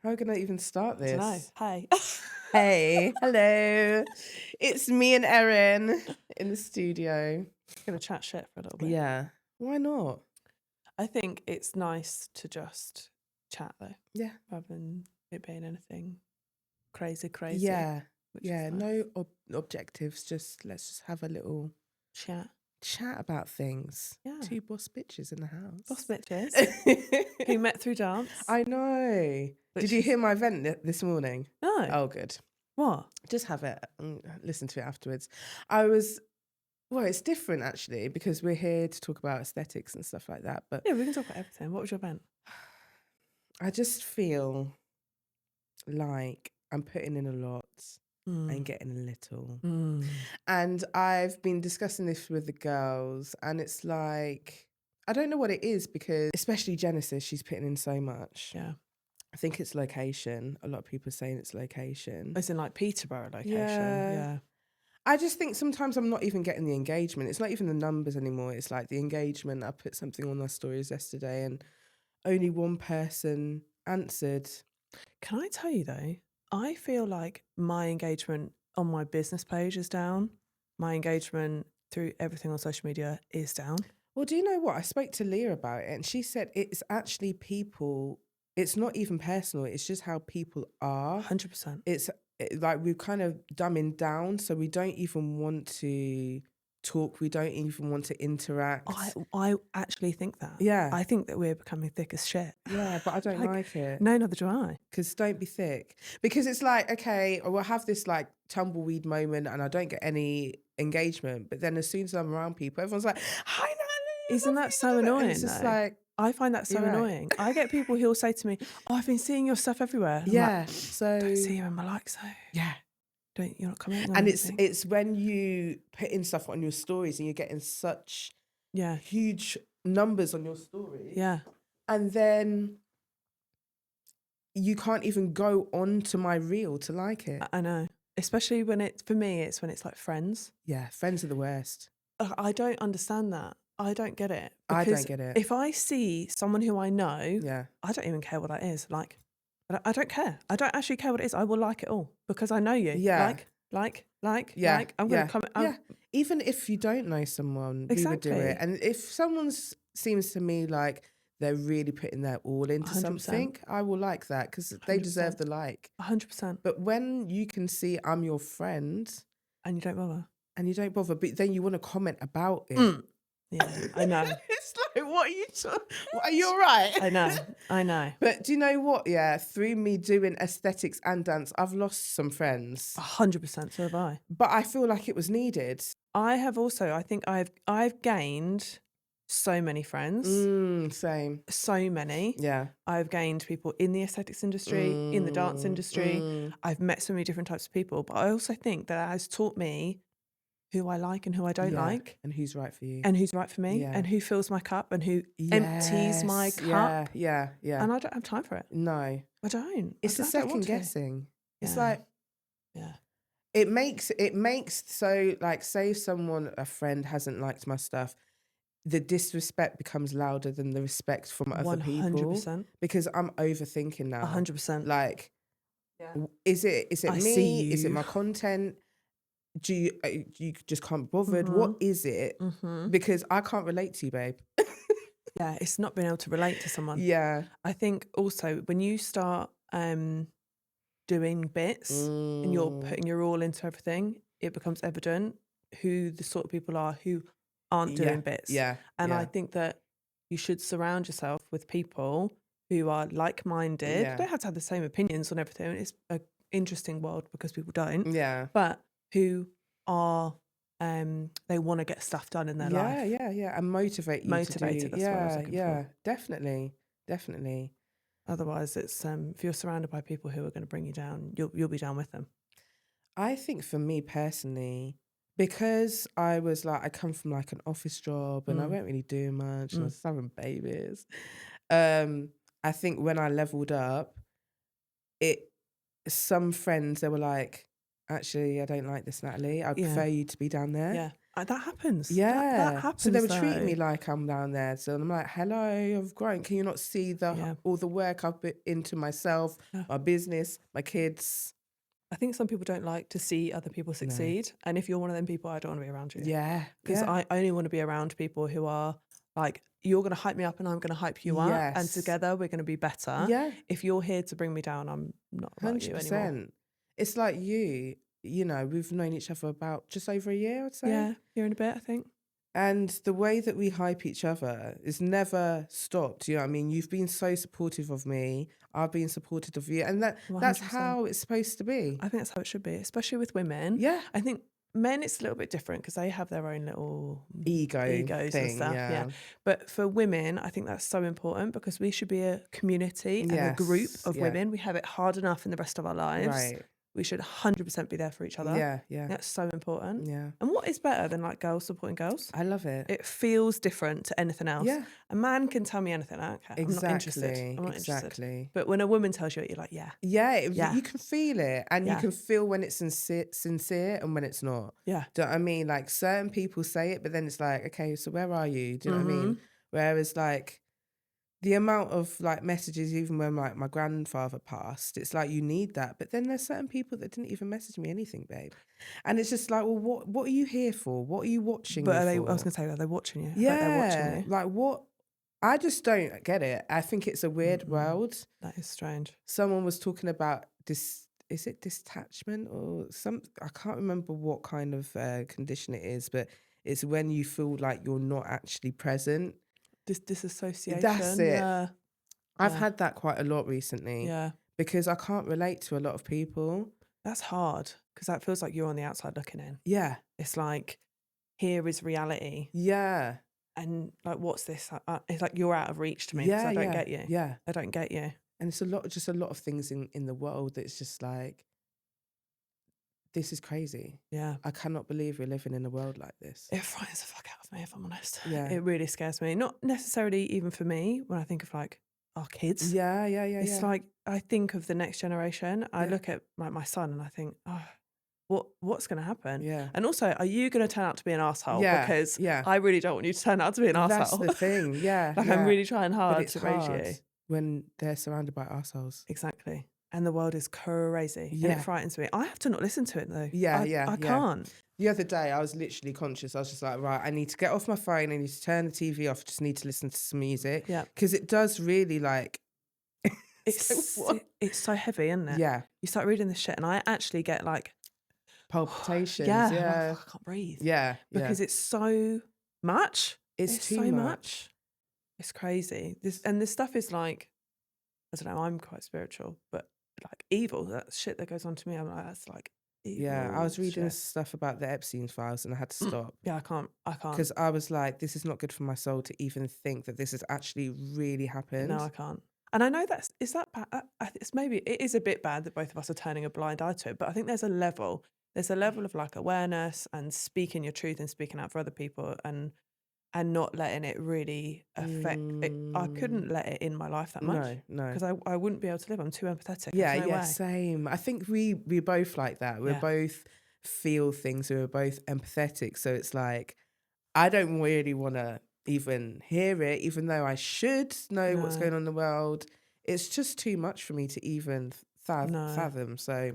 How are we going to even start I don't know. this? Hey. Hey, hello. It's me and Erin in the studio. Gonna chat shit for a little bit. Yeah. Why not? I think it's nice to just chat though, Yeah. rather than it being anything crazy. Yeah. Which Yeah. is nice. No objectives. Let's just have a little Chat. about things. Yeah. Two boss bitches in the house. Boss bitches. Who met through dance. I know. Did you hear my event this morning? No. Oh, good. What? Just have it and listen to it afterwards. Well, it's different actually because we're here to talk about aesthetics and stuff like that. But Yeah, we can talk about everything. What was your event? I just feel like I'm putting in a lot and getting a little. And I've been discussing this with the girls, and it's like, I don't know what it is because, especially Genesis, she's putting in so much. Yeah. I think it's location. A lot of people are saying it's location. It's in like Peterborough location. Yeah. I just think sometimes I'm not even getting the engagement. It's not even the numbers anymore. It's like the engagement. I put something on my stories yesterday and only one person answered. Can I tell you though, I feel like my engagement on my business page is down. My engagement through everything on social media is down. Well, do you know what? I spoke to Leah about it and she said it's actually people. It's not even personal. It's just how people are. 100%. It's like we're kind of dumbing down. So we don't even want to talk. We don't even want to interact. I actually think that. Yeah. I think that we're becoming thick as shit. Yeah, but I don't like it. No, neither do I. Because don't be thick. Because it's like, okay, we'll have this like tumbleweed moment and I don't get any engagement. But then as soon as I'm around people, everyone's like, hi, Natalie. Isn't that so annoying? And it's just though? like, I find that so annoying. I get people who'll say to me, oh, I've been seeing your stuff everywhere. I'm yeah. like, So don't see you in my likes though. Yeah. You're not commenting on And anything. it's when you put in stuff on your stories and you're getting such huge numbers on your stories. Yeah. And then you can't even go on to my reel to like it. I know. Especially for me, it's when it's like friends. Yeah, friends are the worst. I don't understand that. I don't get it. I don't get it. If I see someone who I know, I don't even care what that is. Like, I don't care. I don't actually care what it is. I will like it all because I know you. Yeah. Like. I'm going to comment. Yeah. Even if you don't know someone, we would do it. And if someone seems to me like they're really putting their all into 100%. something, I will like that because they deserve the like. 100%. But when you can see I'm your friend. And you don't bother. But then you want to comment about it. Yeah, I know. It's like, what are you are you all right? I know. But do you know what? Yeah, through me doing aesthetics and dance, I've lost some friends. 100%, so have I. But I feel like it was needed. I think I've gained so many friends. Same. So many. Yeah. I've gained people in the aesthetics industry, in the dance industry. I've met so many different types of people. But I also think that it has taught me who I like and who I don't like. And who's right for you. And who's right for me. And who fills my cup and who empties my cup. Yeah. And I don't have time for it. No. I don't. It's the second guessing. It's like... Yeah. It makes so like, say a friend hasn't liked my stuff, the disrespect becomes louder than the respect from other people. 100%. Because I'm overthinking now. 100%. Like, is it me? See you. Is it my content? Do you just can't be bothered? What is it? Because I can't relate to you, babe. Yeah, it's not being able to relate to someone. Yeah. I think also when you start doing bits and you're putting your all into everything, it becomes evident who the sort of people are who aren't doing bits. Yeah. And I think that you should surround yourself with people who are like-minded. Yeah. You don't have to have the same opinions on everything. It's an interesting world because people don't. Yeah. But who are they want to get stuff done in their life. Yeah. And motivate you to do. That's what I was looking for. Definitely. Otherwise, it's if you're surrounded by people who are going to bring you down, you'll be down with them. I think for me personally, because I come from like an office job and I weren't really doing much and I was having babies. I think when I leveled up, some friends, they were like, actually, I don't like this, Natalie. I prefer you to be down there. Yeah. That happens. That Yeah. happens So they were though. treating me like I'm down there. So I'm like, hello, I've grown. Can you not see Yeah. all the work I've put into myself, Yeah. my business, my kids? I think some people don't like to see other people succeed. And if you're one of them people, I don't want to be around you. Yeah. Because Yeah. I only want to be around people who are like, you're going to hype me up and I'm going to hype you up. And Yes. together we're going to be better. Yeah. If you're here to bring me down, I'm not about you anymore. 100%. It's like you know, we've known each other about just over a year, I'd say. Yeah, year and a bit, I think. And the way that we hype each other is never stopped. You know what I mean? You've been so supportive of me. I've been supportive of you. And that's 100%. how it's supposed to be. I think that's how it should be, especially with women. Yeah. I think men, it's a little bit different because they have their own little Egos and stuff. Yeah. But for women, I think that's so important because we should be a community and a group of women. We have it hard enough in the rest of our lives. Right. We should 100% be there for each other. Yeah, yeah. That's so important. Yeah. And what is better than like girls supporting girls? I love it. It feels different to anything else. Yeah. A man can tell me anything. I don't care. Exactly. I'm not interested. I'm not Exactly. interested. But when a woman tells you it, you're like, yeah. Yeah, Yeah. you can feel it. And you Yeah. can feel when it's sincere and when it's not. Yeah. Do you know what I mean? Like certain people say it, but then it's like, okay, so where are you? Do you know what I mean? Whereas like the amount of like messages, even when like my grandfather passed, it's like you need that. But then there's certain people that didn't even message me anything, babe. And it's just like, well, what are you here for? What are you watching But me I for? was going to say, are they watching you? Yeah. I bet they're watching you. Like what? I just don't get it. I think it's a weird world. That is strange. Someone was talking about this. Is it detachment or some? I can't remember what kind of condition it is, but it's when you feel like you're not actually present. Disassociation. That's it. Yeah. I've had that quite a lot recently. Yeah. Because I can't relate to a lot of people. That's hard because that feels like you're on the outside looking in. Yeah. It's like, here is reality. Yeah. And like, what's this? It's like you're out of reach to me because I don't get you. Yeah. I don't get you. And it's just a lot of things in the world that's just like, this is crazy. Yeah. I cannot believe we're living in a world like this. It frightens the fuck out of me, if I'm honest. Yeah. It really scares me. Not necessarily even for me when I think of like our kids. Yeah. It's like, I think of the next generation. I look at like my son and I think, oh, what's going to happen? Yeah. And also, are you going to turn out to be an asshole? Yeah, Because yeah. I really don't want you to turn out to be an asshole. That's the thing. Yeah. Like yeah. I'm really trying But hard it's to raise hard you. when they're surrounded by assholes. Exactly. And the world is crazy. Yeah. And it frightens me. I have to not listen to it though. Yeah, I can't. The other day, I was literally conscious. I was just like, right, I need to get off my phone. I need to turn the TV off. Just need to listen to some music. Yeah. Because it does really like... It's so heavy, isn't it? Yeah. You start reading this shit and I actually get like... Palpitations. Yeah. Yeah. I can't breathe. Yeah. Because it's so much. It's too so much. It's crazy. This stuff is like, I don't know, I'm quite spiritual, but like evil, that shit that goes on to me, I'm like, that's like evil. Yeah, I was reading shit. stuff about the Epstein files and I had to stop. Yeah, I can't. Because I was like, this is not good for my soul to even think that this has actually really happened. No, I can't. And I know is that bad? It's maybe, it is a bit bad that both of us are turning a blind eye to it, but I think there's a level of like awareness and speaking your truth and speaking out for other people and not letting it really affect it. I couldn't let it in my life that much. No. Because I wouldn't be able to live. I'm too empathetic. Yeah, There's no way. same. I think we're both like that. We're both feel things. We're both empathetic. So it's like, I don't really want to even hear it, even though I should know what's going on in the world. It's just too much for me to even fathom. So...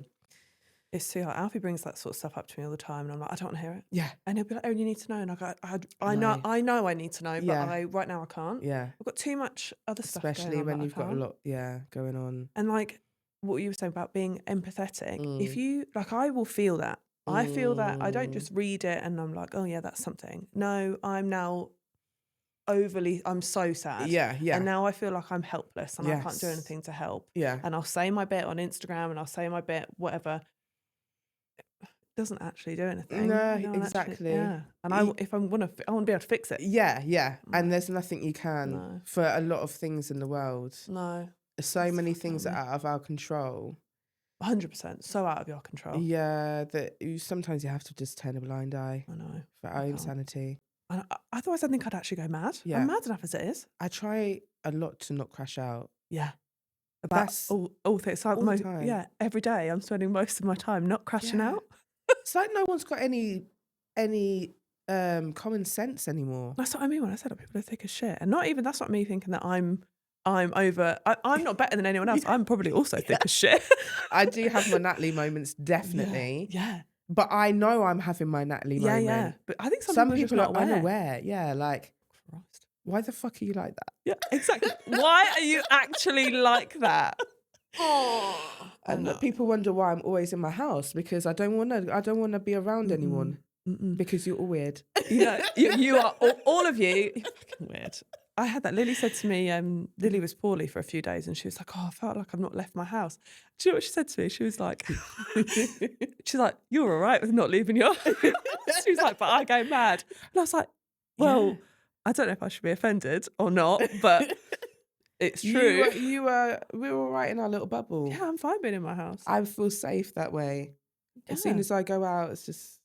It's too hard. Alfie brings that sort of stuff up to me all the time, and I'm like, I don't want to hear it. Yeah. And he'll be like, oh, you need to know. And I go, I know I need to know, but right now I can't. Yeah. I've got too much other stuff Especially going on when that you've got a lot, going on. And like what you were saying about being empathetic, if you, like, I will feel that. I feel that. I don't just read it and I'm like, oh yeah, that's something. No, I'm now I'm so sad. Yeah. And now I feel like I'm helpless and I can't do anything to help. Yeah. And I'll say my bit on Instagram and I'll say my bit, whatever. Doesn't actually do anything. No, exactly. And I want to be able to fix it. Yeah. And there's nothing you can for a lot of things in the world. No. So many things are out of our control. 100%. So out of your control. Yeah, that sometimes you have to just turn a blind eye. I know. For our own sanity. And otherwise I think I'd actually go mad. Yeah. I'm mad enough as it is. I try a lot to not crash out. Yeah. About all things. Like all the time. Yeah, every day I'm spending most of my time not crashing out. It's like no one's got any common sense anymore. That's what I mean when I said that people are thick as shit. And not even, that's not me thinking that I'm not better than anyone else. I'm probably also thick as shit. I do have my Natalie moments, definitely. Yeah. But I know I'm having my Natalie moment. Yeah. But I think some Some people are just people not are aware. unaware. Yeah, like, Christ. why the fuck are you like that? Yeah, exactly. Why are you actually like that? And people wonder why I'm always in my house, because I don't want to be around anyone because you're all weird. You know, you are all of you. You're fucking weird. I had that. Lily said to me, Lily was poorly for a few days and she was like, oh, I felt like I've not left my house. Do you know what she said to me? She was like, you're all right with not leaving your house. She was like, but I go mad. And I was like, well, I don't know if I should be offended or not, but it's true. We were all right in our little bubble. Yeah, I'm fine being in my house. I feel safe that way. As soon as I go out, it's just,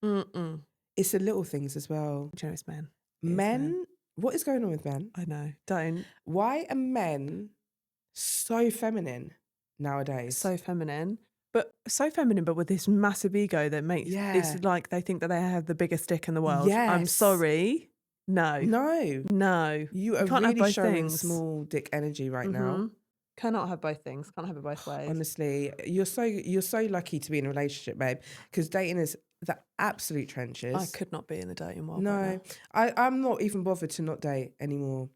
it's the little things as well. Do you know it's men? Men, what is going on with men? I know. Don't. Why are men so feminine nowadays? So feminine, but with this massive ego that makes it's like they think that they have the biggest dick in the world. Yes. I'm sorry. No. You are can't have really both showing things. Small dick energy right now. Cannot have both things. Can't have it both ways. Honestly, you're so lucky to be in a relationship, babe, because dating is the absolute trenches. I could not be in the dating world. No, right I'm not even bothered to not date anymore.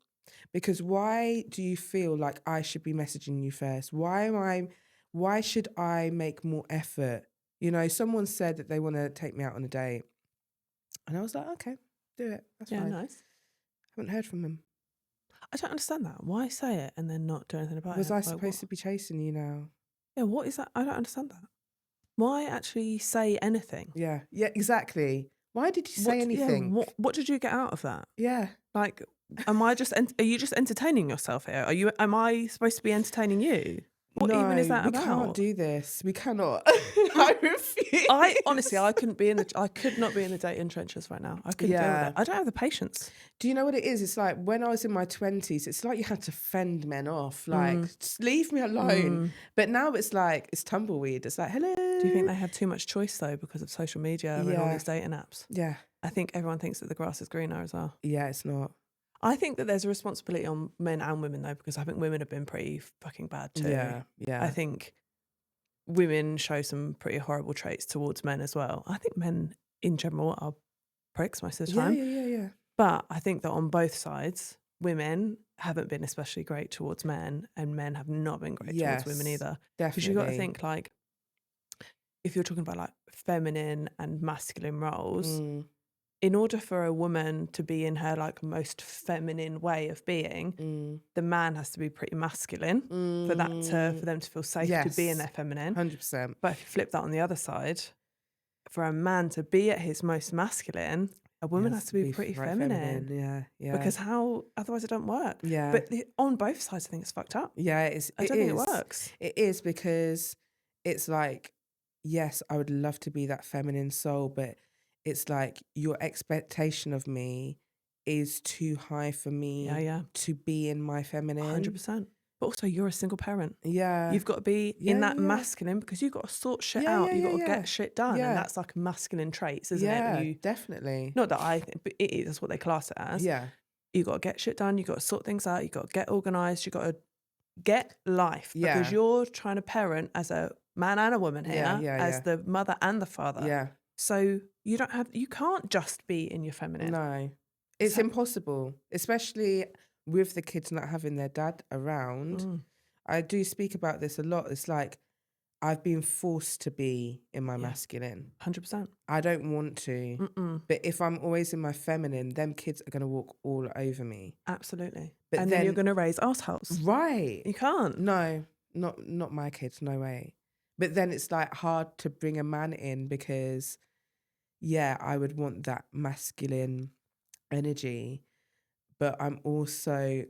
Because why do you feel like I should be messaging you first? Why should I make more effort? You know, someone said that they want to take me out on a date. And I was like, okay, do it. That's fine. Nice. Haven't heard from him. I don't understand that. Why say it and then not do anything about it? Was I supposed to be chasing you now? Yeah, what is that? I don't understand that. Why actually say anything? Yeah, exactly. Why did you say anything? Yeah, what did you get out of that? Yeah. Like, are you just entertaining yourself here? Am I supposed to be entertaining you? What even is that about? We can't do this. We cannot. I refuse. I could not be in the dating trenches right now. I couldn't deal with it. I don't have the patience. Do you know what it is? It's like when I was in my 20s, it's like you had to fend men off. Like, just leave me alone. But now it's like, it's tumbleweed. It's like, hello. Do you think they have too much choice though because of social media and all these dating apps? Yeah. I think everyone thinks that the grass is greener as well. Yeah, it's not. I think that there's a responsibility on men and women though, because I think women have been pretty fucking bad too. Yeah. I think women show some pretty horrible traits towards men as well. I think men in general are pricks most of the time. Yeah. But I think that on both sides, women haven't been especially great towards men and men have not been great towards women either. Definitely. Because you've got to think, like, if you're talking about like feminine and masculine roles, in order for a woman to be in her like most feminine way of being, the man has to be pretty masculine for them to feel safe to be in their feminine. 100%. But if you flip that on the other side, for a man to be at his most masculine, a woman has to be pretty feminine. Yeah. Because otherwise it don't work. Yeah. But on both sides, I think it's fucked up. Yeah, I don't think it works. It is, because it's like, yes, I would love to be that feminine soul, but it's like your expectation of me is too high for me to be in my feminine. 100%. But also you're a single parent. Yeah. You've got to be in that masculine because you've got to sort shit out. You've got to get shit done. And that's like masculine traits, isn't it? Yeah, definitely. Not that I think, but it is. That's what they class it as. Yeah. You've got to get shit done. You've got to sort things out. You've got to get organised. You've got to get life. Yeah. Because you're trying to parent as a man and a woman here, as the mother and the father. Yeah. So you can't just be in your feminine. No. It's impossible, especially with the kids not having their dad around. I do speak about this a lot. It's like I've been forced to be in my masculine. 100%. I don't want to. But if I'm always in my feminine, them kids are going to walk all over me. Absolutely. But then you're going to raise assholes. Right. You can't. No, not my kids. No way. But then it's like hard to bring a man in because, I would want that masculine energy. But I'm also,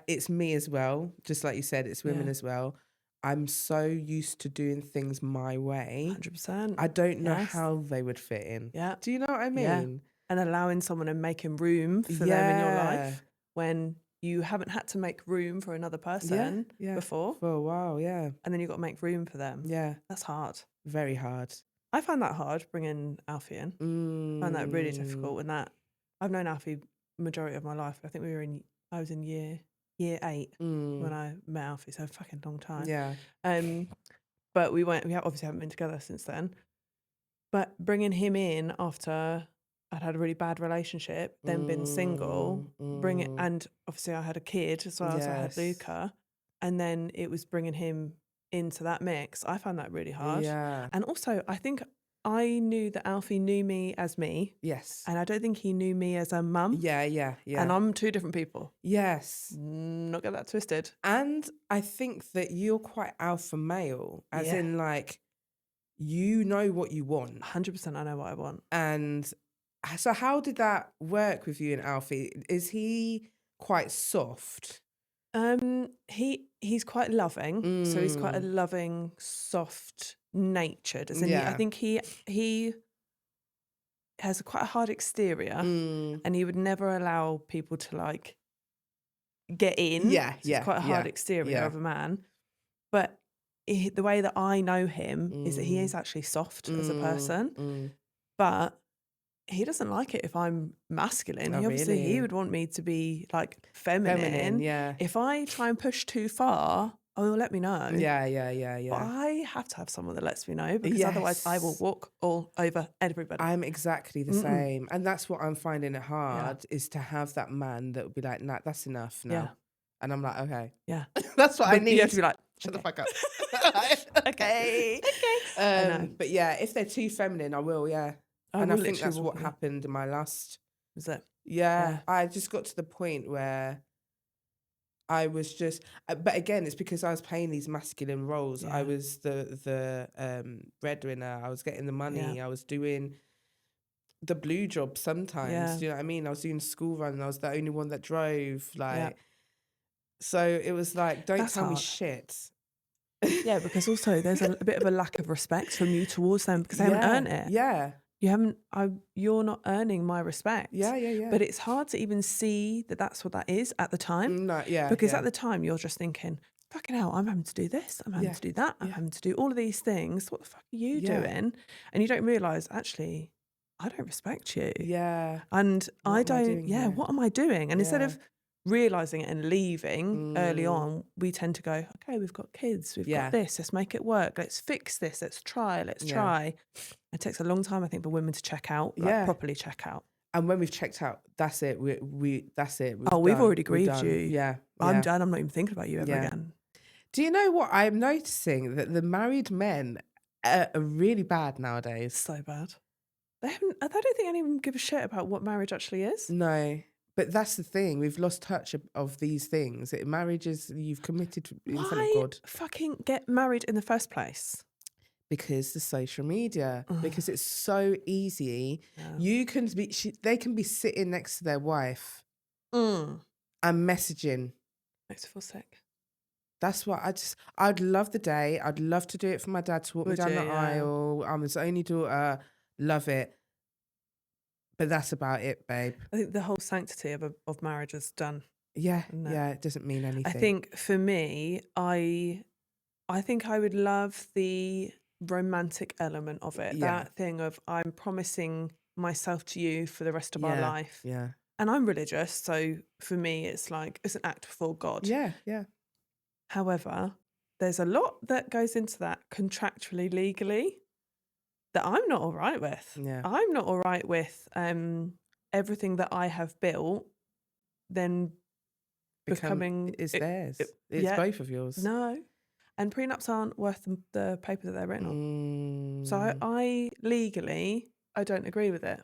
it's me as well. Just like you said, it's women as well. I'm so used to doing things my way. 100%. I don't know how they would fit in. Yeah. Do you know what I mean? Yeah. And allowing someone and making room for them in your life when you haven't had to make room for another person before. For a while, yeah. And then you've got to make room for them. Yeah. That's hard. Very hard. I find that hard bringing Alfie in. I find that really difficult. And that I've known Alfie majority of my life. I think I was in year 8 when I met Alfie, so a fucking long time. Yeah. But we obviously haven't been together since then. But bringing him in after I'd had a really bad relationship, then been single, and obviously I had a kid as well, so I had Luca, and then it was bringing him into that mix. I found that really hard. Yeah. And also, I think I knew that Alfie knew me as me. Yes. And I don't think he knew me as a mum. Yeah. And I'm two different people. Yes. Not get that twisted. And I think that you're quite alpha male, as in like, you know what you want. 100% I know what I want. And so how did that work with you and Alfie? Is he quite soft? He's quite loving. So he's quite a loving, soft natured. I think he has quite a hard exterior, and he would never allow people to like get in. Yeah, so it's quite a hard exterior of a man. But the way that I know him is that he is actually soft as a person, but he doesn't like it if I'm masculine. He would want me to be like feminine. Yeah. If I try and push too far, he'll let me know. Yeah. But I have to have someone that lets me know, because otherwise I will walk all over everybody. I'm exactly the same. And that's what I'm finding it hard, is to have that man that would be like, nah, that's enough now. Yeah. And I'm like, okay. Yeah. That's what I need. You have to be like, shut the fuck up. okay. But yeah, if they're too feminine, I will, and I think that's what happened in my last. Was it? Yeah, I just got to the point where I was just, but again, it's because I was playing these masculine roles. I was the breadwinner. I was getting the money. I was doing the blue job sometimes. Do you know what I mean? I was doing school run. I was the only one that drove. So it was like, don't tell me shit. Yeah, because also there's a bit of a lack of respect from you towards them, because they haven't earned it. Yeah. You're not earning my respect. Yeah. But it's hard to even see that that's what that is at the time. Because at the time you're just thinking, fucking hell, I'm having to do this, I'm having to do that, I'm having to do all of these things. What the fuck are you doing? And you don't realise, actually, I don't respect you. Yeah. And what am I doing? And instead of realising it and leaving early on, we tend to go, okay, we've got kids, we've got this, let's make it work, let's fix this, let's try. It takes a long time, I think, for women to check out, properly check out. And when we've checked out, that's it. That's it. We've already grieved you. Yeah. I'm done. I'm not even thinking about you ever again. Do you know what I'm noticing? That the married men are really bad nowadays. So bad. I don't think anyone give a shit about what marriage actually is. No. But that's the thing. We've lost touch of these things. Marriage is, you've committed in front of God. Fucking get married in the first place? Because the social media, because it's so easy. You can be, they can be sitting next to their wife and messaging. Makes me feel sick. That's what I'd love the day. I'd love to do it for my dad to walk me down the aisle. I'm his only daughter. Love it. But that's about it, babe. I think the whole sanctity of marriage is done. Yeah, it doesn't mean anything. I think for me, I think I would love the romantic element of it. That thing of, I'm promising myself to you for the rest of our life. Yeah. And I'm religious, so for me it's like, it's an act before God. Yeah. However, there's a lot that goes into that contractually, legally, that I'm not all right with. Yeah. I'm not all right with everything that I have built then becoming... It's theirs. It's both of yours. No. And prenups aren't worth the paper that they're written on. So I legally, I don't agree with it.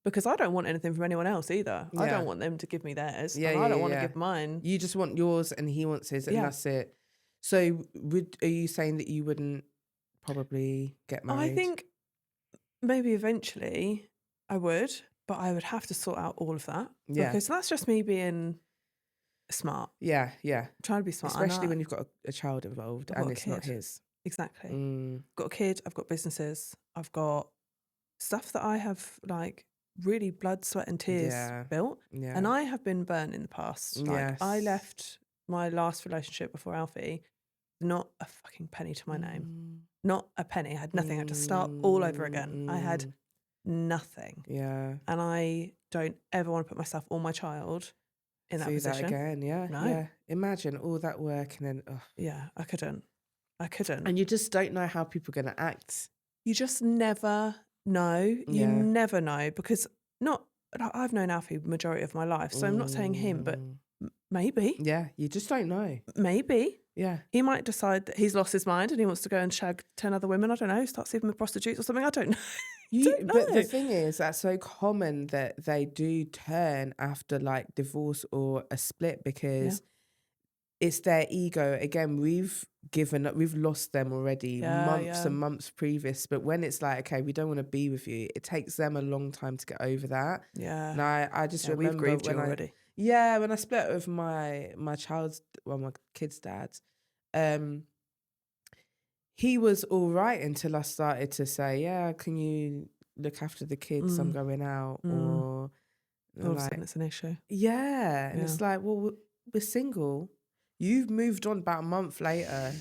Because I don't want anything from anyone else either. I don't want them to give me theirs. And I don't want to give mine. You just want yours and he wants his, and that's it. So are you saying that you wouldn't probably get married? I think maybe eventually I would, but I would have to sort out all of that. Yeah. Because that's just me being smart. Yeah. I'm trying to be smart. Especially when you've got a child involved and it's not his. Exactly. I've got a kid, I've got businesses, I've got stuff that I have like really blood, sweat and tears built. Yeah. And I have been burnt in the past. Like I left my last relationship before Alfie not a fucking penny to my name. Mm, Not a penny. I had nothing. I had to start all over again. I had mm. nothing. Yeah. And I don't ever want to put myself or my child in that Through that position. again. Yeah. No. Yeah. Imagine all that work and then, ugh. Yeah, I couldn't. And you just don't know how people are going to act. You just never know. You Yeah. never know, because I've known Alfie the majority of my life, so I'm not saying him, but maybe. Yeah, you just don't know. Maybe. Yeah. He might decide that he's lost his mind and he wants to go and shag 10 other women. I don't know, start sleeping with prostitutes or something. I don't know. Don't know. But the thing is, that's so common that they do turn after like divorce or a split because it's their ego. Again, we've given up, we've lost them already months and months previous. But when it's like, okay, we don't want to be with you, it takes them a long time to get over that. Yeah. And I just remember we've grieved when you already. when I split with my kid's dad, he was all right until I started to say, yeah, can you look after the kids? I'm going out. Or all of a sudden it's an issue. Yeah. And it's like, well, we're single. You've moved on about a month later.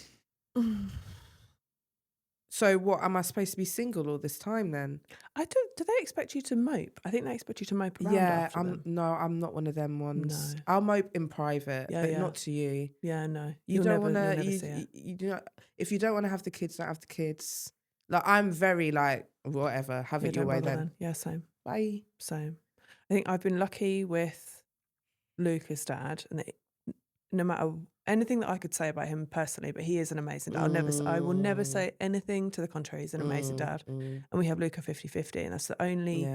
So what, am I supposed to be single all this time then? Do they expect you to mope? I think they expect you to mope around after them. No, I'm not one of them ones. No. I'll mope in private, but not to you. Yeah, no. You don't want never to, see it. you do not, if you don't want to have the kids, don't have the kids. Like, I'm very like, whatever, have it your way then. Yeah, same. Bye. Same. I think I've been lucky with Luca's dad, and no matter anything that I could say about him personally, but he is an amazing dad. I will never say anything to the contrary. He's an amazing dad. And we have Luca 50-50, and that's the only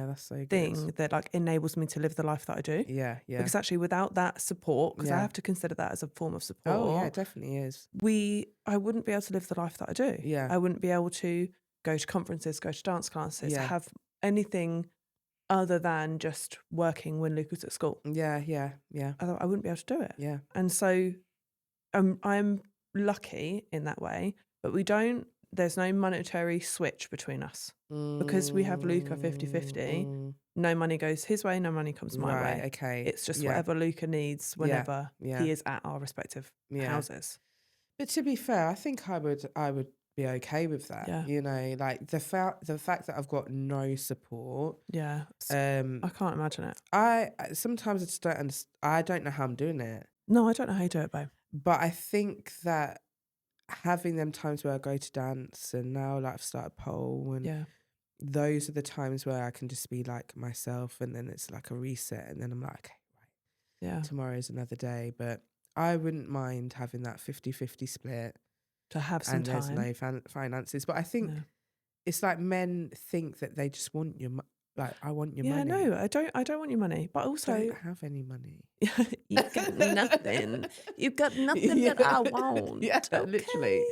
thing that like enables me to live the life that I do. Yeah. Because actually without that support, because I have to consider that as a form of support. Oh yeah, it definitely is. I wouldn't be able to live the life that I do. Yeah. I wouldn't be able to go to conferences, go to dance classes, have anything other than just working when Luke was at school. Yeah. I wouldn't be able to do it. Yeah. And so I'm lucky in that way, but there's no monetary switch between us because we have Luca 50-50. No money goes his way, no money comes my way. Okay. It's just whatever Luca needs whenever he is at our respective houses. But to be fair, I think I would be okay with that. Yeah. You know, like the fact that I've got no support. Yeah. I can't imagine it. Sometimes I just don't understand. I don't know how I'm doing it. No, I don't know how you do it, babe. But I think that having them times where I go to dance and now like I've started pole and those are the times where I can just be like myself, and then it's like a reset, and then I'm like, okay, right. Tomorrow's another day. But I wouldn't mind having that 50-50 split. To have some time. And there's no finances. But I think it's like men think that they just want your like, I want your money. Yeah, no, I don't want your money. But also, I don't have any money. You've got nothing. You've got nothing that I want. Yeah, literally.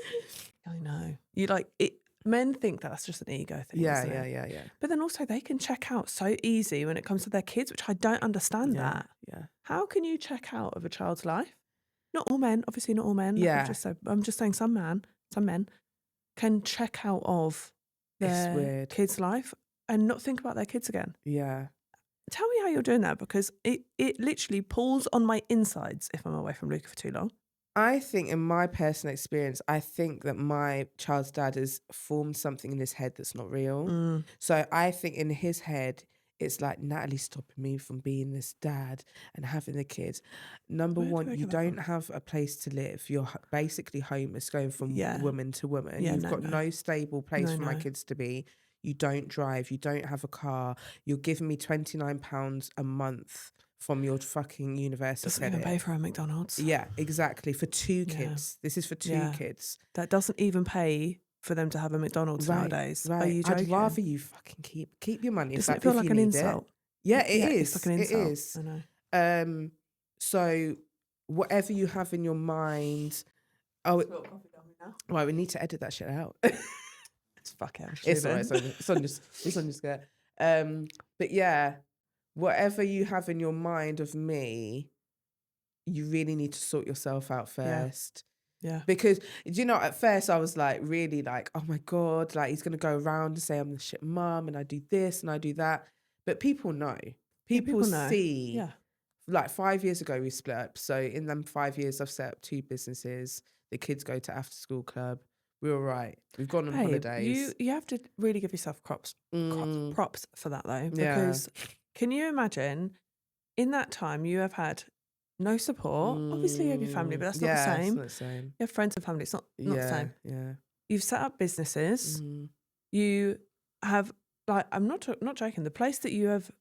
I know. You like it. Men think that's just an ego thing. Yeah. But then also they can check out so easy when it comes to their kids, which I don't understand that. Yeah. How can you check out of a child's life? Not all men, obviously not all men. Yeah. I'm just saying some men can check out of their kid's life and not think about their kids again. Yeah. Tell me how you're doing that, because it literally pulls on my insides if I'm away from Luca for too long. I think in my personal experience, I think that my child's dad has formed something in his head that's not real. So I think in his head, it's like, Natalie's stopping me from being this dad and having the kids. Number one, you don't have a place to live. You're basically homeless, going from woman to woman. You've got no stable place for my kids to be. You don't drive. You don't have a car. You're giving me £29 a month from your fucking university. Doesn't even pay for a McDonald's. Yeah, exactly. For two kids. This is for two kids. That doesn't even pay for them to have a McDonald's nowadays. Right. Are you joking? I'd rather you fucking keep your money. Doesn't it feel like an insult? Yeah, it is. It's like an insult. It is. I know. So whatever you have in your mind. Right, we need to edit that shit out. It's fucking. It's all right. It's on your skirt. But yeah, whatever you have in your mind of me, you really need to sort yourself out first. Yeah. Because, you know, at first I was like, really like, oh my God, like he's going to go around and say I'm the shit mum and I do this and I do that. But people know. People see. Yeah. Like 5 years ago we split up. So in them 5 years I've set up 2 businesses. The kids go to after school club. We're all right. We've gone on Babe, holidays. you have to really give yourself props for that though, because can you imagine in that time you have had no support? Obviously you have your family, but that's not the same. It's not the same. You have friends and family. It's not the same. Yeah. You've set up businesses. You have, like, I'm not joking. The place that you have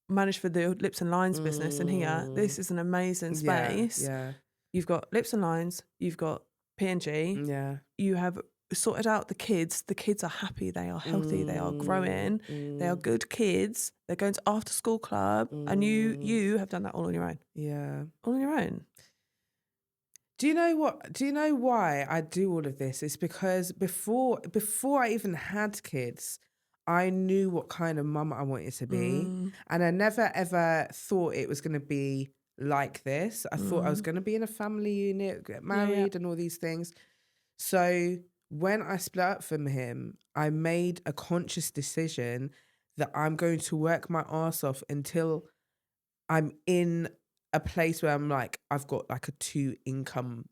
managed for the Lips and Lines business in here, this is an amazing space. Yeah. You've got Lips and Lines. You've got P&G. Yeah. You have sorted out the kids. The kids are happy. They are healthy. They are growing. They are good kids. They're going to after school club, and you have done that all on your own. Yeah. All on your own. Do you know what? Do you know why I do all of this? It's because before I even had kids, I knew what kind of mum I wanted to be, and I never ever thought it was going to be like this. I thought I was going to be in a family unit, get married, and all these things. So when I split up from him, I made a conscious decision that I'm going to work my arse off until I'm in a place where I'm like, I've got like a 2 income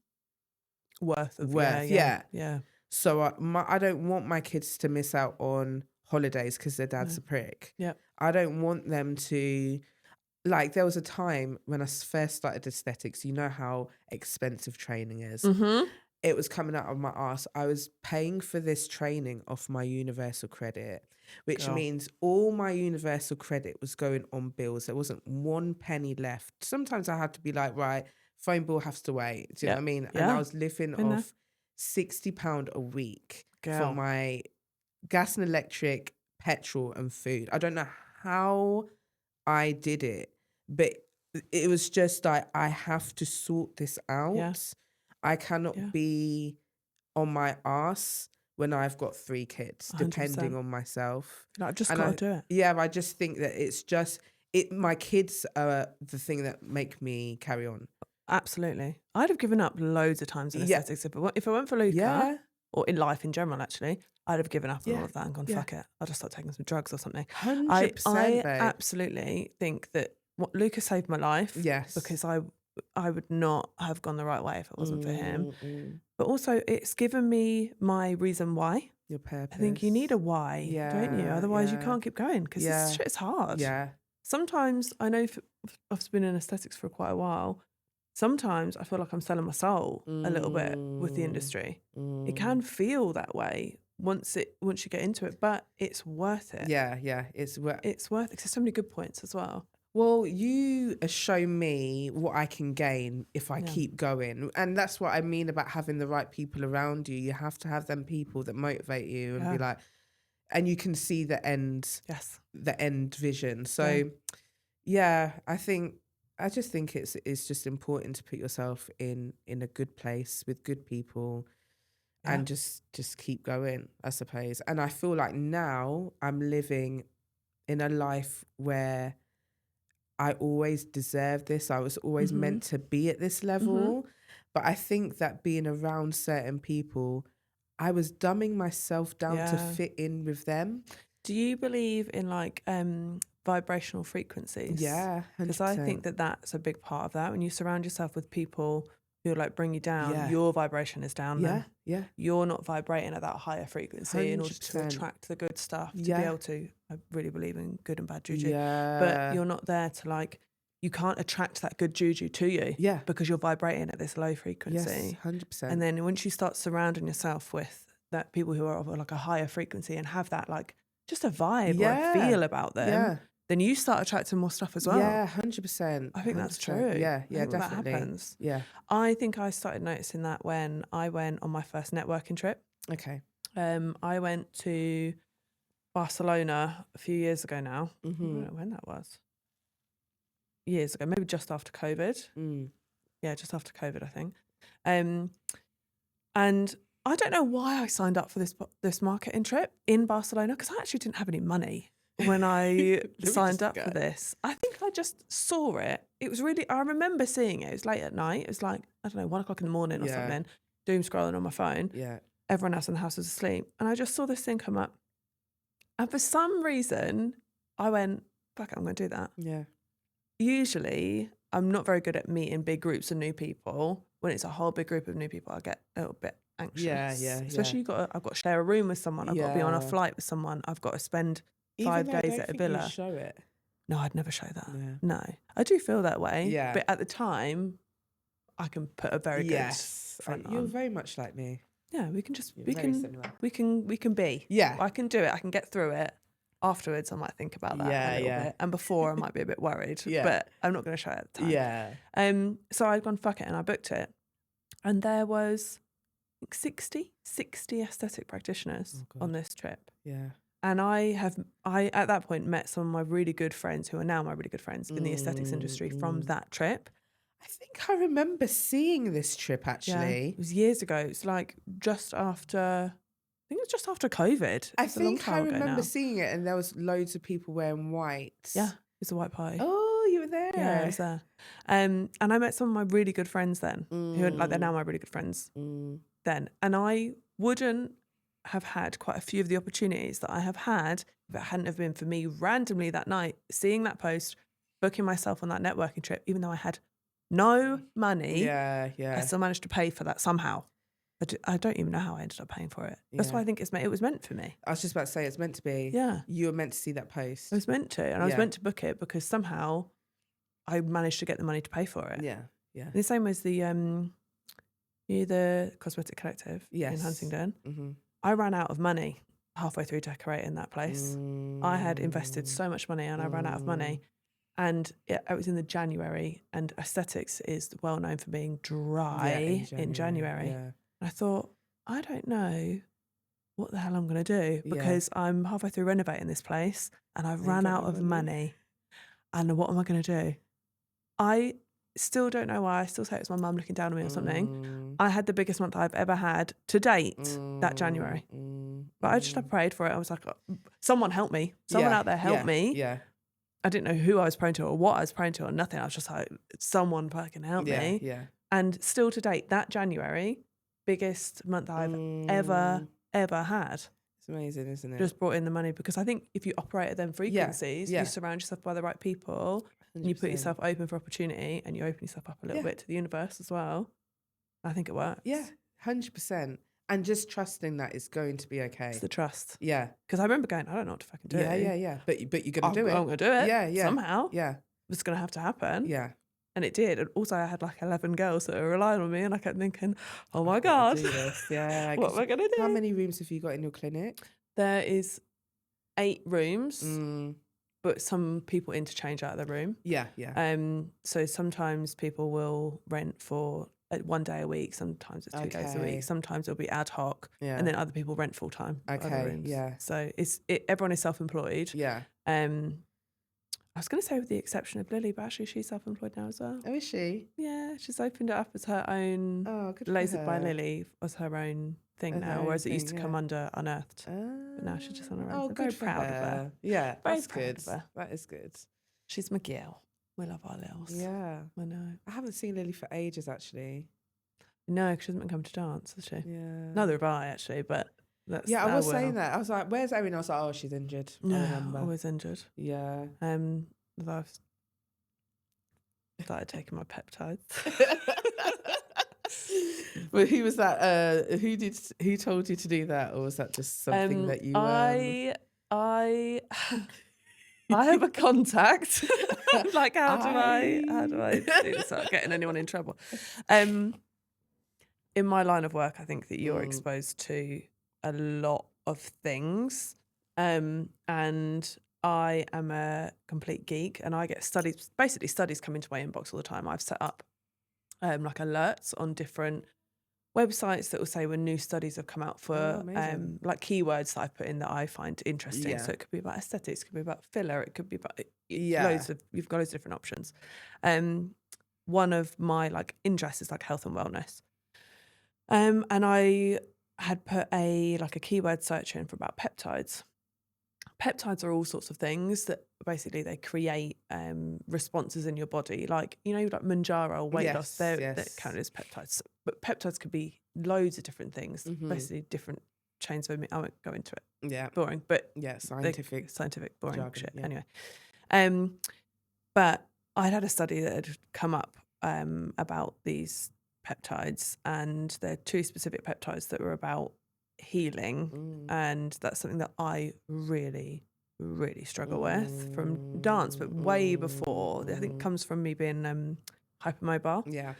worth. Yeah. So I don't want my kids to miss out on holidays because their dad's a prick. Yeah. I don't want them to, like, there was a time when I first started aesthetics, you know how expensive training is. It was coming out of my ass. I was paying for this training off my universal credit, which means all my universal credit was going on bills. There wasn't 1 penny left. Sometimes I had to be like, right, phone bill has to wait. Do you know what I mean? And I was living off £60 a week for my gas and electric, petrol and food. I don't know how I did it, but it was just like, I have to sort this out. Yeah. I cannot be on my ass when I've got 3 kids, 100%. depending on myself. Like, just got to do it. Yeah, I just think that it's just, my kids are the thing that make me carry on. Absolutely. I'd have given up loads of times in aesthetics if I went for Luca, or in life in general, actually, I'd have given up on all of that and gone, fuck it. I'll just start taking some drugs or something. 100%, I absolutely think that what Luca saved my life. Yes. Because I would not have gone the right way if it wasn't for him. But also it's given me my reason why. Your purpose. I think you need a why, don't you? Otherwise you can't keep going because this shit's hard. Yeah. Sometimes, I know I've been in aesthetics for quite a while. Sometimes I feel like I'm selling my soul a little bit with the industry. It can feel that way once you get into it, but it's worth it. Yeah. It's worth it. It's worth it because there's so many good points as well. Well, you show me what I can gain if I keep going. And that's what I mean about having the right people around you. You have to have them people that motivate you and be like, and you can see the end vision. So I just think it's just important to put yourself in a good place with good people and just keep going, I suppose. And I feel like now I'm living in a life where I always deserve this. I was always meant to be at this level. But I think that being around certain people, I was dumbing myself down to fit in with them. Do you believe in like vibrational frequencies? Yeah, 100%. Because I think that that's a big part of that. When you surround yourself with people who like bring you down, your vibration is down then. Yeah. You're not vibrating at that higher frequency 100%. in order to attract the good stuff, to be able to, I really believe in good and bad juju. Yeah. But you're not there to like, you can't attract that good juju to you. Yeah. Because you're vibrating at this low frequency. Yes, 100%. And then once you start surrounding yourself with that people who are of like a higher frequency and have that like just a vibe or a feel about them, then you start attracting more stuff as well. Yeah, 100%. I think 100%. that's true. Yeah, definitely. That happens. Yeah. I think I started noticing that when I went on my first networking trip. Okay. I went to Barcelona a few years ago now. I don't know when that was. Years ago, maybe just after COVID. Yeah, just after COVID, I think. And I don't know why I signed up for this marketing trip in Barcelona because I actually didn't have any money when I signed up for this. I think I just saw it. It was really, I remember seeing it. It was late at night. It was like, I don't know, 1 o'clock in the morning or something, doom scrolling on my phone. Yeah. Everyone else in the house was asleep. And I just saw this thing come up. And for some reason, I went, fuck it, I'm going to do that. Yeah. Usually, I'm not very good at meeting big groups of new people. when it's a whole big group of new people, I get a little bit anxious. Yeah. Especially I've got to share a room with someone. I've got to be on a Yeah. flight with someone. I've got to spend Even 5 though I days don't at a think you villa. show it. No, I'd never show that. Yeah. No, I do feel that way. Yeah. But at the time, I can put a very good front You're on. very much like me. Yeah, we can just You're very similar. we can be. Yeah. I can do it. I can get through it. Afterwards, I might think about that a little bit, and before I might be a bit worried. Yeah. But I'm not going to show it at the time. Yeah. So I'd gone fuck it, and I booked it, and there was I think 60 aesthetic practitioners on this trip. Yeah. And I at that point met some of my really good friends who are now my really good friends in the aesthetics industry from that trip. I think I remember seeing this trip actually. Yeah, it was years ago. It's like just after, I think it was just after COVID. I think I remember seeing it, and there was loads of people wearing white. Yeah, it was a white party. Oh, you were there. Yeah, I was there. And I met some of my really good friends then, who are, like, they're now my really good friends then. And I wouldn't have had quite a few of the opportunities that I have had if it hadn't have been for me randomly that night, seeing that post, booking myself on that networking trip, even though I had no money. Yeah. I still managed to pay for that somehow. I don't even know how I ended up paying for it. That's why I think it was meant for me. I was just about to say it's meant to be. Yeah. You were meant to see that post. I was meant to. And I was meant to book it because somehow I managed to get the money to pay for it. Yeah. In the same way as the Cosmetic Collective in Huntingdon. Mm-hmm. I ran out of money halfway through decorating that place. I had invested so much money and I ran out of money. And it was in the January, and aesthetics is well known for being dry in January. Yeah. And I thought, I don't know what the hell I'm going to do because I'm halfway through renovating this place and I've ran out of money. And what am I going to do? I still don't know why. I still say it was my mum looking down on me or something. I had the biggest month I've ever had to date that January. But I just prayed for it. I was like, someone help me. Someone out there help me. Yeah. I didn't know who I was praying to or what I was praying to or nothing. I was just like, someone fucking help me. Yeah. And still to date, that January, biggest month I've ever had. It's amazing, isn't it? Just brought in the money because I think if you operate at them frequencies, you surround yourself by the right people, and you put yourself open for opportunity, and you open yourself up a little bit to the universe as well. I think it works. Yeah, 100%. And just trusting that it's going to be okay. It's the trust. Yeah. Because I remember going, I don't know what to fucking do. Yeah. But you're going to do it. I'm going to do it. Yeah. Somehow. Yeah. It's going to have to happen. Yeah. And it did. And also I had like 11 girls that were relying on me, and I kept thinking, oh my God. Do this. Yeah. What am I going to do? How many rooms have you got in your clinic? There is 8 rooms, but some people interchange out of the room. Yeah. So sometimes people will rent for 1 day a week. Sometimes it's 2 days a week. Sometimes it'll be ad hoc. Yeah. And then other people rent full time. Okay. Yeah. So everyone is self-employed. Yeah. I was going to say with the exception of Lily, but actually she's self-employed now as well. Oh, is she? Yeah, she's opened it up as her own. Oh, good. Lasered by Lily was her own thing now, whereas it used to come under Unearthed. But now she's just on her own. Oh, So good. very proud of her. Yeah, Very that's proud good. of her. That is good. She's McGill. We love our Lils. Yeah. I know. I haven't seen Lily for ages, actually. No, because she hasn't been coming to dance, has she? Yeah. Neither have I, actually, but that's... Yeah, I was saying that. I was like, where's Erin? I was like, oh, she's injured. I remember. Always injured. Yeah. Although I've started taking my peptides. But who was that? Who told you to do that, or was that just something that you? I have a contact. Like, how do I do this without getting anyone in trouble? In my line of work, I think that you're exposed to a lot of things, and I am a complete geek, and I get studies come into my inbox all the time. I've set up like alerts on different websites that will say when new studies have come out for like keywords that I've put in that I find interesting. So it could be about aesthetics, it could be about filler, it could be about you've got loads of different options. One of my like interests is like health and wellness. And I had put a keyword search in for about peptides. Peptides are all sorts of things that basically they create responses in your body, like, you know, like Manjaro, weight loss, they're counted as peptides. But peptides could be loads of different things, basically different chains of, I won't go into it. Yeah. Boring, but scientific, boring jargon, shit. Yeah. Anyway. But I'd had a study that had come up about these peptides, and they're 2 specific peptides that were about healing, and that's something that I really, really struggle with from dance, but way before. I think it comes from me being hypermobile. Yeah.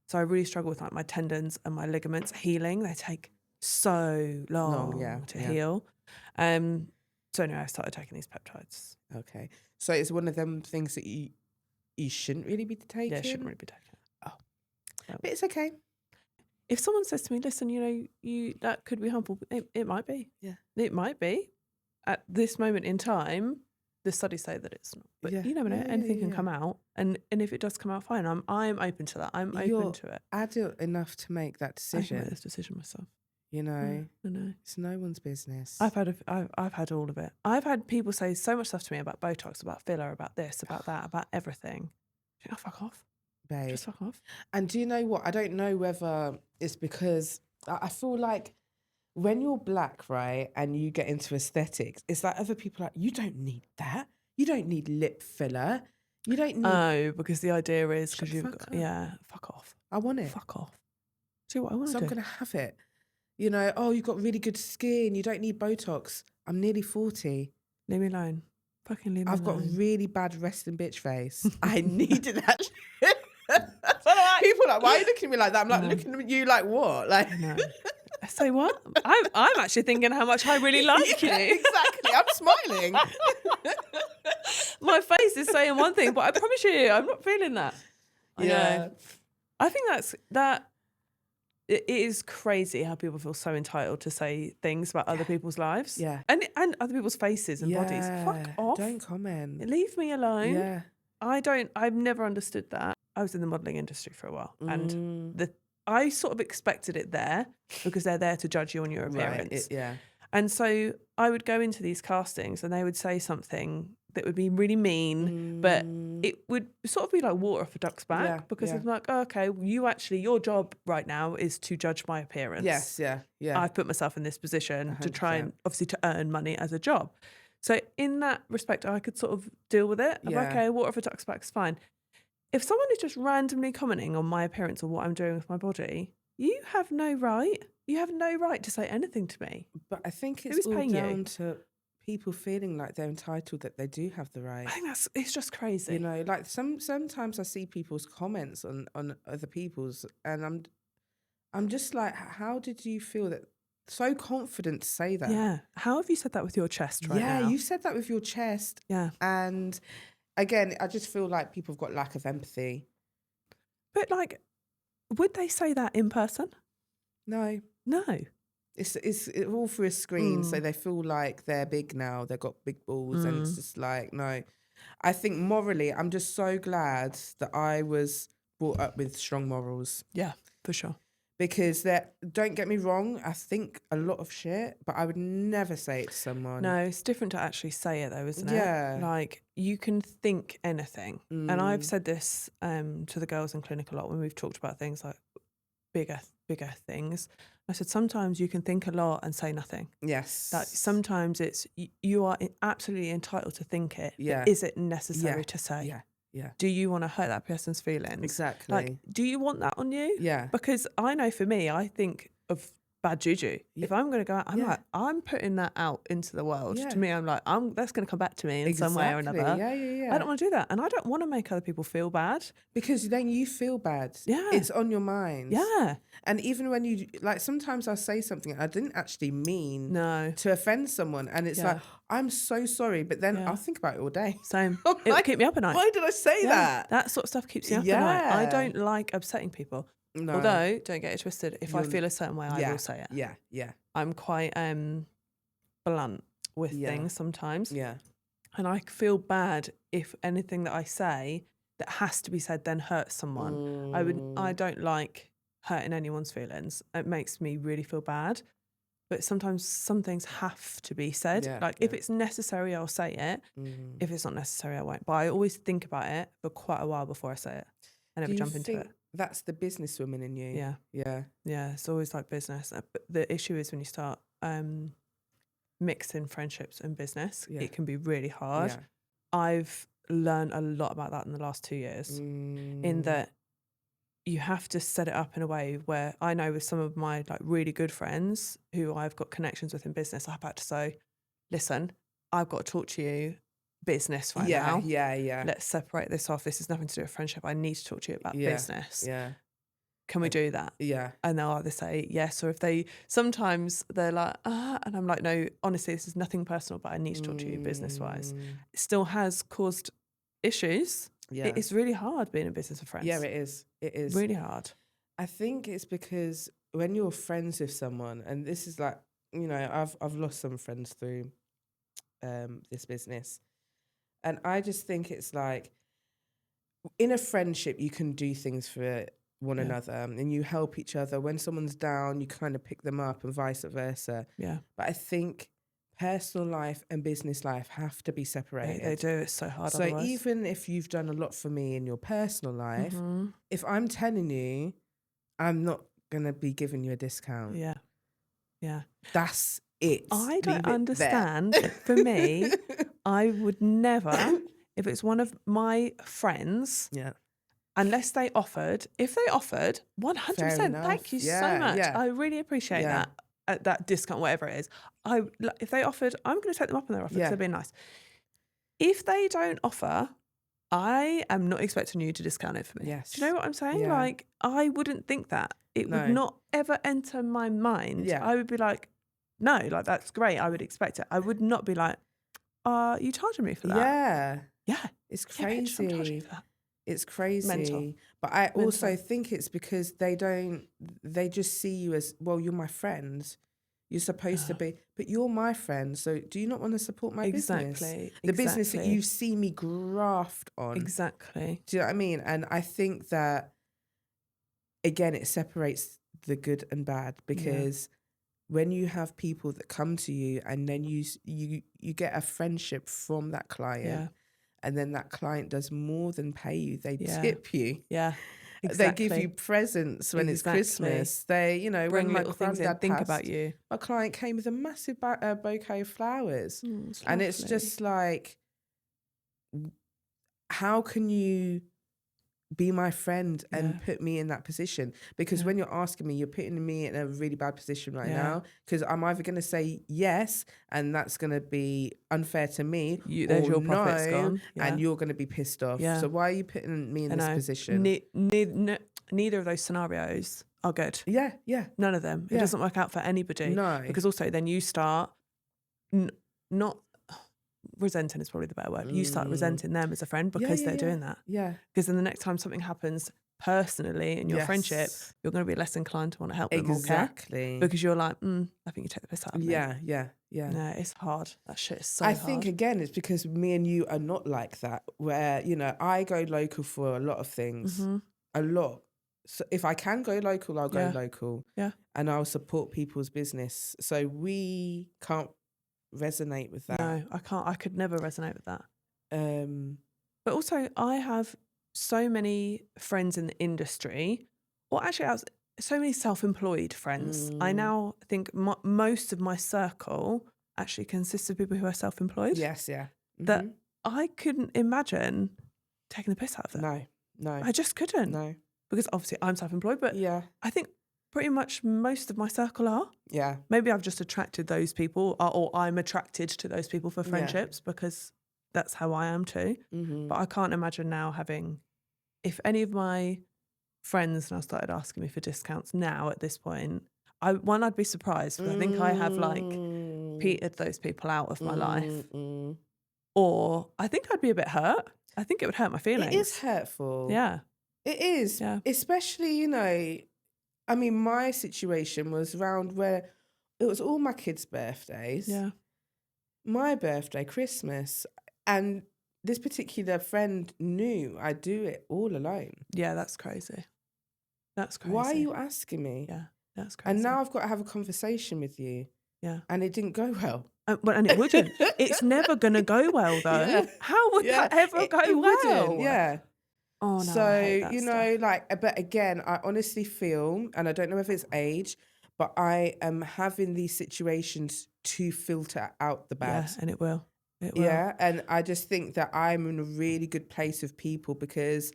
So I really struggle with like my tendons and my ligaments healing. They take so long to heal. So anyway, I started taking these peptides. Okay. So it's one of them things that you shouldn't really be taking? Yeah, shouldn't really be taking. Oh. But it's okay. If someone says to me, listen, that could be harmful, it might be. Yeah. It might be. At this moment in time, the studies say that it's not. But you never know, anything can come out. And if it does come out, fine. I'm open to that. I'm open to it. Adult enough to make that decision. I can make this decision myself. You know, I know. It's no one's business. I've had all of it. I've had people say so much stuff to me about Botox, about filler, about this, about that, about everything. Oh, fuck off. Babe. Just fuck off. And do you know what? I don't know whether it's because I feel like when you're black, right, and you get into aesthetics, it's like other people are like, you don't need that. You don't need lip filler. You don't need... Oh, because the idea is because you've got... up. Yeah, fuck off. I want it. Fuck off. See what I want to do. So I'm going to have it. You know, oh, you've got really good skin. You don't need Botox. I'm nearly 40. Leave me alone. Fucking leave me alone. I've got really bad resting bitch face. I needed that shit. People are like, why are you looking at me like that? I'm like, looking at you like what? Like, no. I say what? I'm actually thinking how much I really like you. Exactly. I'm smiling. My face is saying one thing, but I promise you, I'm not feeling that. Yeah. I think that it is crazy how people feel so entitled to say things about other people's lives. Yeah. And other people's faces and bodies. Fuck off. Don't comment. Leave me alone. Yeah. I've never understood that. I was in the modelling industry for a while, and I sort of expected it there because they're there to judge you on your appearance. Right, And so I would go into these castings and they would say something that would be really mean, but it would sort of be like water off a duck's back because I'm like, oh, okay, your job right now is to judge my appearance. Yes, yeah. I've put myself in this position 100%. to try and obviously to earn money as a job. So in that respect, I could sort of deal with it. I'm like, okay, water off a duck's back is fine. If someone is just randomly commenting on my appearance or what I'm doing with my body, you have no right. You have no right to say anything to me. But I think it's all down to people feeling like they're entitled, that they do have the right. I think it's just crazy. You know, like sometimes I see people's comments on other people's, and I'm just like, how did you feel that so confident to say that? Yeah. How have you said that with your chest right now? Yeah, you said that with your chest. Yeah. And again, I just feel like people have got lack of empathy. But like, would they say that in person? No. It's all through a screen, so they feel like they're big now. They've got big balls, and it's just like, no. I think morally, I'm just so glad that I was brought up with strong morals. Yeah, for sure. Because don't get me wrong, I think a lot of shit, but I would never say it to someone. No, it's different to actually say it though, isn't it? Yeah. Like, you can think anything. And I've said this to the girls in clinic a lot when we've talked about things like bigger things. I said, sometimes you can think a lot and say nothing. Yes. Like, sometimes it's, you are absolutely entitled to think it. Yeah. But is it necessary to say? Yeah. Yeah. Do you want to hurt that person's feelings? Exactly. Like, do you want that on you? Yeah. Because I know for me, I think of bad juju. Yeah. If I'm going to go out, I'm like, I'm putting that out into the world. Yeah. To me, I'm like, that's going to come back to me in some way or another. Yeah. I don't want to do that. And I don't want to make other people feel bad. Because then you feel bad. Yeah. It's on your mind. Yeah. And even when you, like, sometimes I'll say something I didn't actually mean to offend someone. And it's like, I'm so sorry. But then I'll think about it all day. Same. It'll keep me up at night. Why did I say that? That sort of stuff keeps me up at night. I don't like upsetting people. No. Although, don't get it twisted, if I feel a certain way, I will say it. Yeah. I'm quite blunt with things sometimes. Yeah. And I feel bad if anything that I say that has to be said then hurts someone. I don't like hurting anyone's feelings. It makes me really feel bad. But sometimes some things have to be said. If it's necessary, I'll say it. If it's not necessary, I won't. But I always think about it for quite a while before I say it. I never jump into it. That's the businesswoman in you. Yeah. It's always like business. But the issue is when you start mixing friendships and business, it can be really hard. I've learned a lot about that in the last 2 years. In that you have to set it up in a way where I know with some of my like really good friends who I've got connections with in business, I've had to say, listen, I've got to talk to you business right Yeah, now. yeah. Let's separate this off. This has nothing to do with friendship. I need to talk to you about Yeah, business. yeah, Can we do that? yeah. And they'll either say yes, or if they, sometimes they're like, and I'm like, no, honestly, this is nothing personal, but I need to talk to you business wise. It still has caused issues. Yeah. It's really hard being in business with friends. Yeah, it is. It is. Really hard. I think it's because when you're friends with someone, and this is like, you know, I've lost some friends through this business. And I just think it's like, in a friendship, you can do things for one another and you help each other. When someone's down, you kind of pick them up and vice versa. Yeah. But I think personal life and business life have to be separated. They do. It's so hard So otherwise. even if you've done a lot for me in your personal life, Mm-hmm. if I'm telling you, I'm not going to be giving you a discount. Yeah. Yeah. That's it. I don't Leave it understand. there. For me, I would never, if it's one of my friends, Yeah. unless they offered, if they offered, 100%, thank you so much. Yeah. I really appreciate that, that discount, whatever it is. If they offered, I'm going to take them up on their offer because they're being nice. If they don't offer, I am not expecting you to discount it for me. Yes. Do you know what I'm saying? Yeah. Like, I wouldn't think that. It would not ever enter my mind. Yeah. I would be like, no, like, that's great. I would expect it. I would not be like, are you charging me for that? Yeah. Yeah. It's Yeah, bitch, I'm charging you crazy. for that. It's crazy. Mental. But I also think it's because they just see you as, well, you're my friend. You're supposed to be, but you're my friend. So do you not want to support my business? The business that you see me graft on. Exactly. Do you know what I mean? And I think that, again, it separates the good and bad, because when you have people that come to you and then you get a friendship from that client, and then that client does more than pay you, they tip you. Yeah. Exactly. They give you presents when it's Christmas. They, you know, bring when my little things in, think about you. My client came with a massive bouquet of flowers. And it's just like, how can you be my friend and put me in that position? Because when you're asking me, you're putting me in a really bad position right now, because I'm either going to say yes, and that's going to be unfair to me, There's or your profits gone. and you're going to be pissed off. So why are you putting me in this position? Neither of those scenarios are good. Yeah. None of them. It doesn't work out for anybody. No. Because also then you start not resenting is probably the better word. You start resenting them as a friend because they're doing that. Yeah. Because then the next time something happens personally in your friendship, you're going to be less inclined to want to help them or care. Because you're like, I think you take the piss out of me. Yeah. No, it's hard. That shit is so I hard. think, again, it's because me and you are not like that, where, you know, I go local for a lot of things. A lot. So if I can go local, I'll go local. Yeah. And I'll support people's business. So we can't resonate with that. No, I can't. I could never resonate with that. Um, But also, I have so many friends in the industry, or actually, so many self-employed friends. I now think most of my circle actually consists of people who are self-employed. yes, yeah. That I couldn't imagine taking the piss out of them. No. I just couldn't. No. Because obviously I'm self-employed, but Yeah. I think pretty much most of my circle are. Yeah. Maybe I've just attracted those people, or I'm attracted to those people for friendships because that's how I am too. But I can't imagine now having, if any of my friends now started asking me for discounts now at this point, I'd be surprised, because I think I have like petered those people out of my life. Or I think I'd be a bit hurt. I think it would hurt my feelings. It is hurtful. Yeah. It is. Yeah. Especially, you know, I mean, my situation was around where it was all my kids' birthdays. Yeah. My birthday, Christmas. And this particular friend knew I do it all alone. Yeah, that's crazy. That's crazy. Why are you asking me? Yeah, that's crazy. And now I've got to have a conversation with you. Yeah. And it didn't go well. And it wouldn't. It's never going to go well, though. Yeah. How would that ever go well? Wouldn't. Yeah. Oh, no. So, I hate that you stuff. know, like, but again, I honestly feel, and I don't know if it's age, but I am having these situations to filter out the bad. Yeah, and it will. It will. Yeah. And I just think that I'm in a really good place with people, because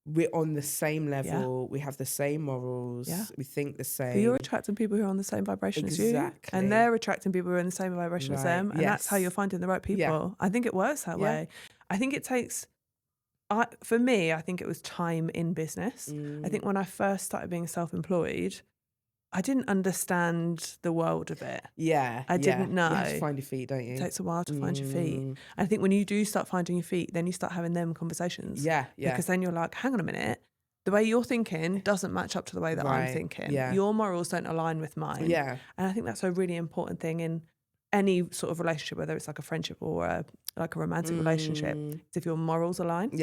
we're on the same level, we have the same morals, we think the But you're same. attracting people who are on the same vibration as you. Exactly. And they're attracting people who are in the same vibration as them. And that's how you're finding the right people. I think it works that way. I think it takes, for me, I think it was time in business. I think when I first started being self-employed, I didn't understand the world of it. I didn't know. You have to find your feet, don't you? It takes a while to find your feet. And I think when you do start finding your feet, then you start having them conversations. Because then you're like, hang on a minute. The way you're thinking doesn't match up to the way that I'm thinking. Your morals don't align with mine. And I think that's a really important thing in any sort of relationship, whether it's like a friendship or like a romantic relationship. It's if your morals align. And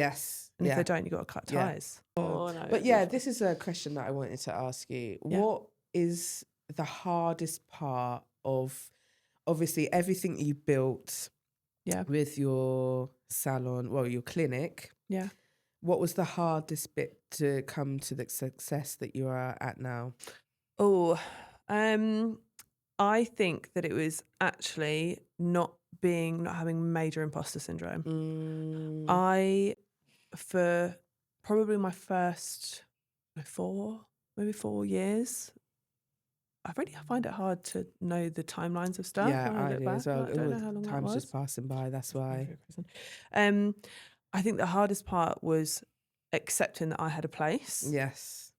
if they don't, you've got to cut ties. But this is a question that I wanted to ask you. What is the hardest part of, obviously, everything you built with your salon, well, your clinic? What was the hardest bit to come to the success that you are at now? I think that it was actually not having major imposter syndrome. For probably my first 4 years, I find it hard to know the timelines of stuff. Yeah, I do as well. I don't know how long time's that was. just passing by, that's why. I think the hardest part was accepting that I had a place.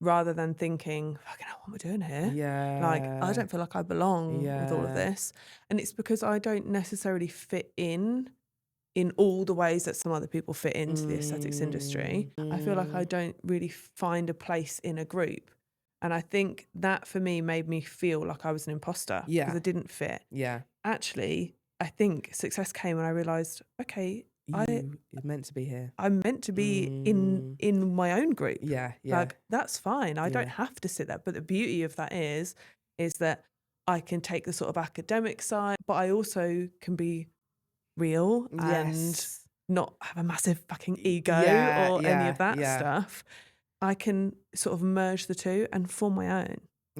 Rather than thinking, fucking hell, what am I doing here? Like, I don't feel like I belong with all of this. And it's because I don't necessarily fit in all the ways that some other people fit into the aesthetics industry. I feel like I don't really find a place in a group. And I think that for me made me feel like I was an imposter because I didn't fit. Actually, I think success came when I realised, okay, you're meant to be here. I'm meant to be in my own group. Like, that's fine. I don't have to sit there. But the beauty of that is that I can take the sort of academic side, but I also can be real and not have a massive fucking ego or any of that stuff. I can sort of merge the two and form my own.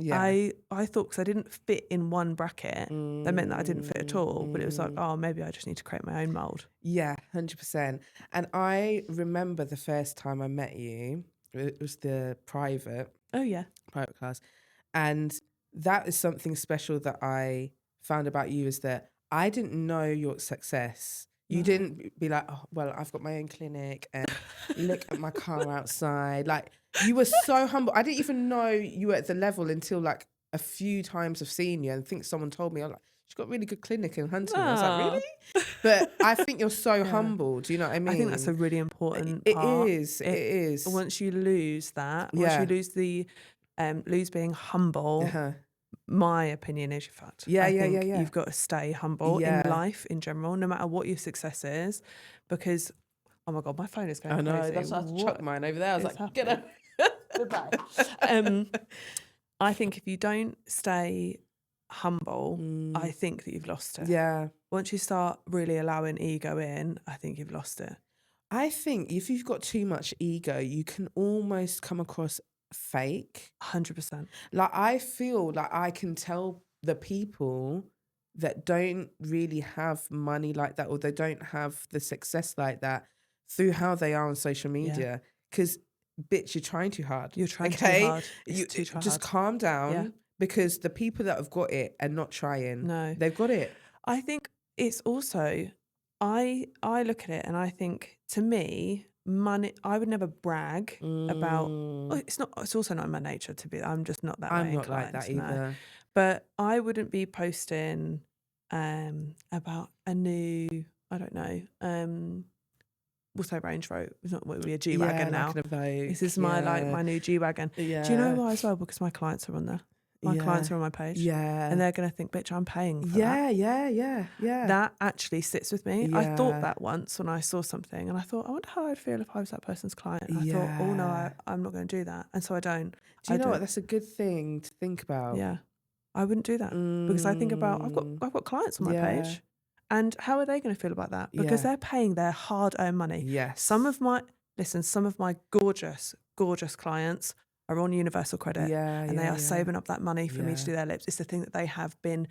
I thought, because I didn't fit in one bracket, that meant that I didn't fit at all. But it was like, oh, maybe I just need to create my own mold. 100%. And I remember the first time I met you, it was the private class. And that is something special that I found about you, is that I didn't know your success. You didn't be like, oh, well, I've got my own clinic and look at my car outside. Like, you were so humble. I didn't even know you were at the level until like a few times of seeing you. And I think someone told me, I'm like, she's got a really good clinic in Huntington. I was like, really? But I think you're so humble. Do you know what I mean? I think that's a really important part. It is. Once you lose that, once you lose lose being humble, my opinion is you're fucked. I think you've got to stay humble in life in general, no matter what your success is, because, oh my God, my phone is going crazy. I know, that's why I chucked mine over there. I was like, get up. Goodbye. I think if you don't stay humble, I think that you've lost it. Once you start really allowing ego in, I think you've lost it. I think if you've got too much ego, you can almost come across fake. 100%. Like, I feel like I can tell the people that don't really have money like that, or they don't have the success like that, through how they are on social media. Because, bitch, you're trying too hard. You're trying too hard. Just calm down, because the people that have got it are not trying. No. They've got it. I think it's also, I look at it and I think, to me, money, I would never brag about, it's also not in my nature to be, I'm just not that way. I'm not like that either. No. But I wouldn't be posting about a new, I don't know, we'll say Range Rover. It's not, what would be a G-Wagon now. This is my new G-Wagon. Do you know why as well? Because my clients are on there. My clients are on my page. And they're going to think, bitch, I'm paying for that. That actually sits with me. I thought that once when I saw something, and I thought, I wonder how I'd feel if I was that person's client. And I thought, oh no, I'm not going to do that. And so I don't. Do you know what? That's a good thing to think about. Yeah. I wouldn't do that because I think about, I've got clients on my page. And how are they going to feel about that? Because they're paying their hard-earned money. Some of my gorgeous, gorgeous clients are on universal credit and they are saving up that money for me to do their lips. It's the thing that they have been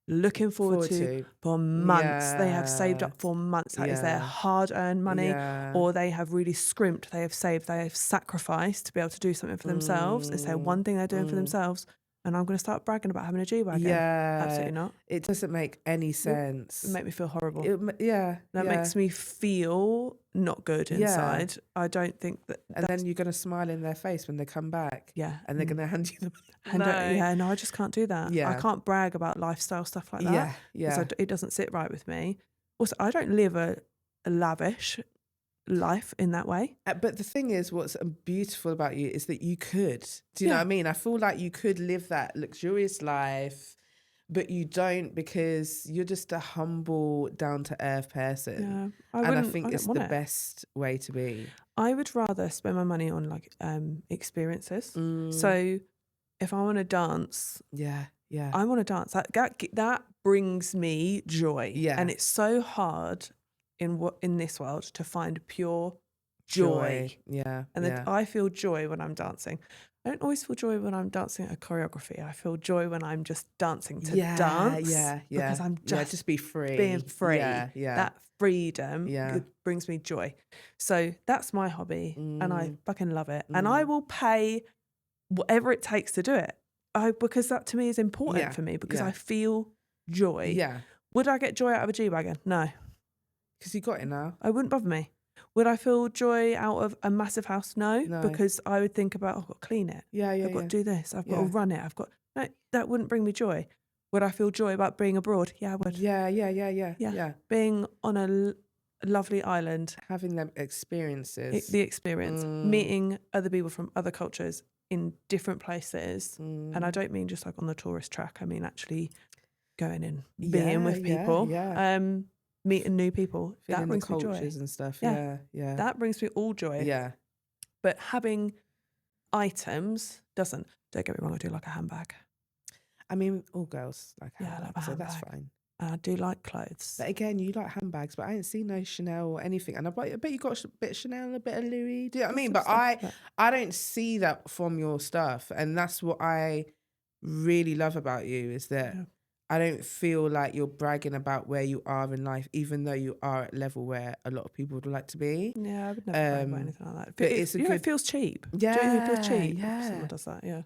looking forward to for months. They have saved up for months. That is their hard-earned money, or they have really scrimped. They have saved. They have sacrificed to be able to do something for themselves. It's their one thing they're doing for themselves. And I'm going to start bragging about having a G-Wagon. Absolutely not. It doesn't make any sense. It makes me feel horrible. That makes me feel not good inside. I don't think that. And then you're going to smile in their face when they come back. Yeah. And they're going to hand you the money. I just can't do that. Yeah. I can't brag about lifestyle stuff like that. Yeah. It doesn't sit right with me. Also, I don't live a lavish life in that way. But the thing is, what's beautiful about you is that you could. Do you know what I mean? I feel like you could live that luxurious life, but you don't, because you're just a humble, down-to-earth person. Yeah, I think it's the best way to be. I would rather spend my money on like experiences. So if I want to dance, I want to dance. That brings me joy. Yeah, and it's so hard in this world to find pure joy. Yeah. And then I feel joy when I'm dancing. I don't always feel joy when I'm dancing a choreography. I feel joy when I'm just dancing to dance. Yeah. Because I'm just be free. Being free. Yeah. That freedom brings me joy. So that's my hobby and I fucking love it. And I will pay whatever it takes to do it. Because that to me is important for me, because I feel joy. Yeah. Would I get joy out of a G-Wagon? No. Because you got it now. It wouldn't bother me. Would I feel joy out of a massive house? No. Because I would think about, I've got to clean it. I've got to do this. I've got to run it. No, that wouldn't bring me joy. Would I feel joy about being abroad? Yeah, I would. Yeah. Being on a lovely island. Having them experiences. The experience. Meeting other people from other cultures in different places. And I don't mean just like on the tourist track. I mean actually going and being with people. Meeting new people. Feeling that brings the cultures me joy. And stuff. Yeah. That brings me all joy. Yeah. But having items doesn't. Don't get me wrong, I do like a handbag. I mean, all girls like handbags, I love a handbag. So that's fine. And I do like clothes. But again, you like handbags, but I ain't seen no Chanel or anything. And I bet you got a bit of Chanel and a bit of Louis. Do you know what I mean? But I don't see that from your stuff. And that's what I really love about you, is that I don't feel like you're bragging about where you are in life, even though you are at a level where a lot of people would like to be. Yeah, I would never brag about anything like that. But it feels cheap. Yeah. Do you know, it feels cheap. Yeah. Someone does that, yeah.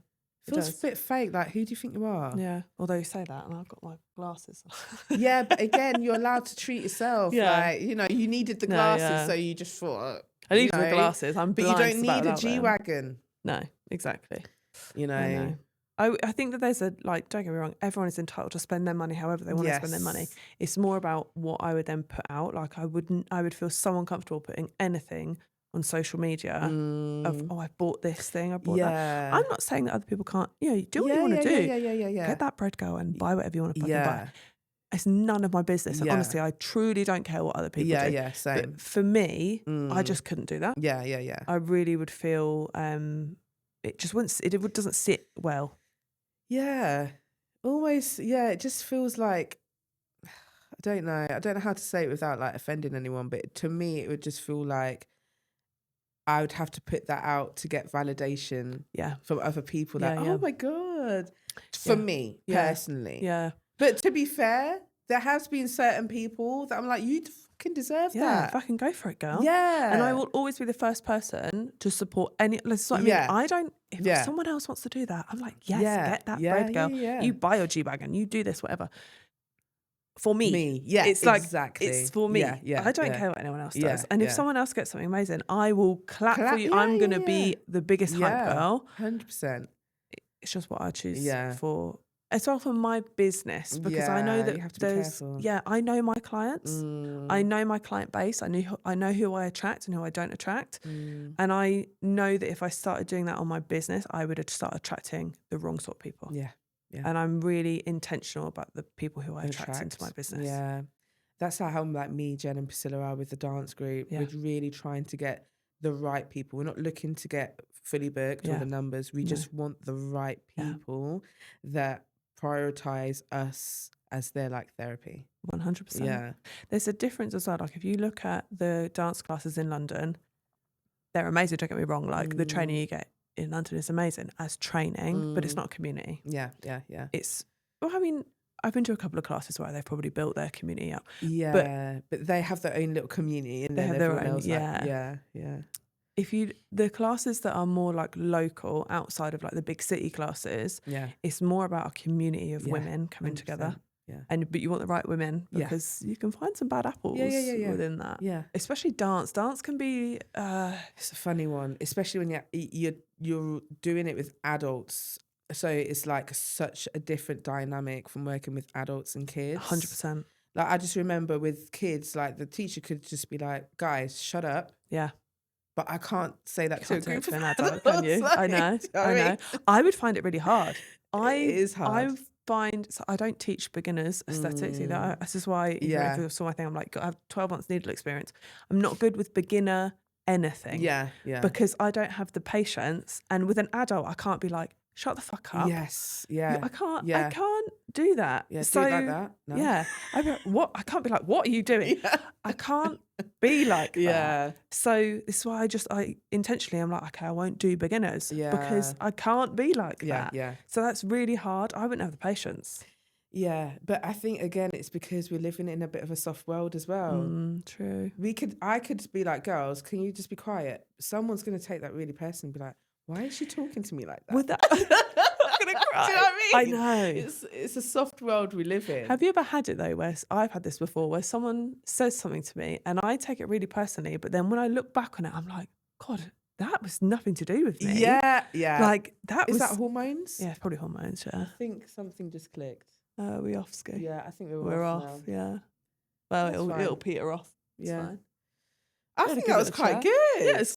It feels a bit fake. Like, who do you think you are? Yeah. Although you say that, and I've got my glasses. Yeah, but again, you're allowed to treat yourself. Yeah. Like, you know, you needed the glasses, so you just thought. I need the glasses. I'm blind. But you don't need a G-Wagon. No, exactly. You know. I think that there's don't get me wrong, everyone is entitled to spend their money however they want to spend their money. It's more about what I would then put out. Like I would feel so uncomfortable putting anything on social media of, I bought this thing, I bought that. I'm not saying that other people can't, do what you want to do. Yeah. Get that bread, girl, and buy whatever you want to fucking buy. It's none of my business. And honestly, I truly don't care what other people do. Yeah, same. But for me, I just couldn't do that. Yeah. I really would feel, it just wouldn't, it doesn't sit well. Yeah, always. Yeah, it just feels like, I don't know how to say it without like offending anyone, but to me it would just feel like I would have to put that out to get validation from other people. Oh my God, for me personally. Yeah. But to be fair, there has been certain people that I'm like, you fucking deserve that. Yeah, fucking go for it, girl. Yeah. And I will always be the first person to support any. That's what I mean. I don't. If someone else wants to do that, I'm like, yes, get that bread, girl. You buy your G-Wagon, you do this, whatever. For me, it's like exactly. It's for me. I don't care what anyone else does. And if someone else gets something amazing, I will clap for you. I'm gonna be the biggest hype girl. 100%. It's just what I choose for. It's all for my business, because I know that there's I know my clients. I know my client base. I know who I attract and who I don't attract. And I know that if I started doing that on my business, I would start attracting the wrong sort of people. Yeah. And I'm really intentional about the people who I attract into my business. Yeah. That's how like me, Jen and Priscilla are with the dance group. We're really trying to get the right people. We're not looking to get fully booked or the numbers. We just want the right people that prioritize us as their like therapy. 100%. Yeah. There's a difference as well. Like if you look at the dance classes in London, they're amazing, don't get me wrong. Like the training you get in London is amazing as training, but it's not community. Yeah. It's, well, I mean, I've been to a couple of classes where they've probably built their community up. Yeah, but they have their own little community, and They then have their everyone own, else, yeah. If the classes that are more like local, outside of like the big city classes, it's more about a community of women coming 100%, together. yeah. But you want the right women, because you can find some bad apples within that. Yeah. Especially dance. Dance can be it's a funny one, especially when you're doing it with adults. So it's like such a different dynamic from working with adults and kids. 100%. Like, I just remember with kids, like, the teacher could just be like, guys, shut up. Yeah. But I can't say that to a group of an adults, adult, can you? like, I know. I mean? I would find it really hard. It is hard. So I don't teach beginners aesthetics either. This is why, if you saw my thing, I'm like, I have 12 months needle experience. I'm not good with beginner anything. Yeah. Because I don't have the patience. And with an adult, I can't be like, shut the fuck up. Yes, yeah. I can't do that. Yeah, so, do it like that. No. Yeah. I can't be like, what are you doing? Yeah. I can't be like Yeah. that. So this is why I intentionally, I'm like, okay, I won't do beginners because I can't be like that. Yeah. So that's really hard. I wouldn't have the patience. Yeah, but I think, again, it's because we're living in a bit of a soft world as well. True. I could be like, girls, can you just be quiet? Someone's going to take that really personally and be like, why is she talking to me like that? With that, I'm gonna cry. Do you know what I mean? I know. It's a soft world we live in. Have you ever had it though, where I've had this before, where someone says something to me and I take it really personally, but then when I look back on it, I'm like, God, that was nothing to do with me. Yeah. Like Is that hormones? Yeah, probably hormones. Yeah. I think something just clicked. We off ski. Yeah, I think we're off. now. Yeah. Well, it'll peter off. It's fine. I think that was quite good. Yeah, it's